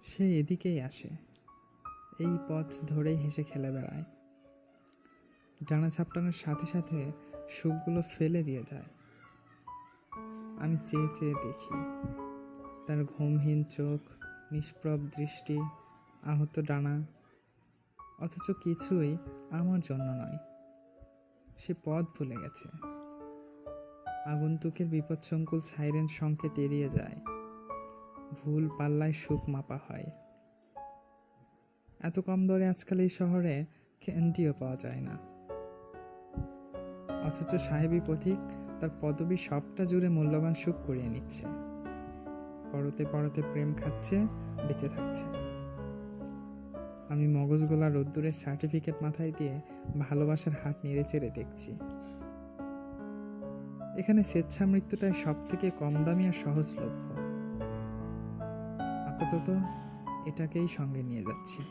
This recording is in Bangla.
সে এদিকেই আসে, এই পথ ধরেই হেসে খেলে বেড়ায়। ডানা ঝাপটানোর সাথে সাথে সুখগুলো ফেলে দিয়ে যায়। আমি চেয়ে চেয়ে দেখি তার ঘুমহীন চোখ, নিষ্প্রভ দৃষ্টি, আহত ডানা, অথচ কিছুই আমার জন্য নয়। সে পথ ভুলে গেছে। আগন্তুকের বিপদসংকুল সাইরেন সংকেত এড়িয়ে যায়। ভুল পাল্লায় সুখ মাপা হয়। এত কম দরে আজকাল এই শহরে ক্যান্ডিও পাওয়া যায় না। অথচ সাহেবী পথিক তার পদবী সবটা জুড়ে মূল্যবান সুখ করিয়ে নিচ্ছে। পরতে পরতে প্রেম খাচ্ছে, বেঁচে থাকছে। আমি মগজগোলা রোদ্দুরের সার্টিফিকেট মাথায় দিয়ে ভালোবাসার হাত নেড়ে চেড়ে দেখছি। এখানে স্বেচ্ছা মৃত্যুটাই সব থেকে কম দামি আর সহজলভ্য। আপাতত এটাকেই সঙ্গে নিয়ে যাচ্ছি।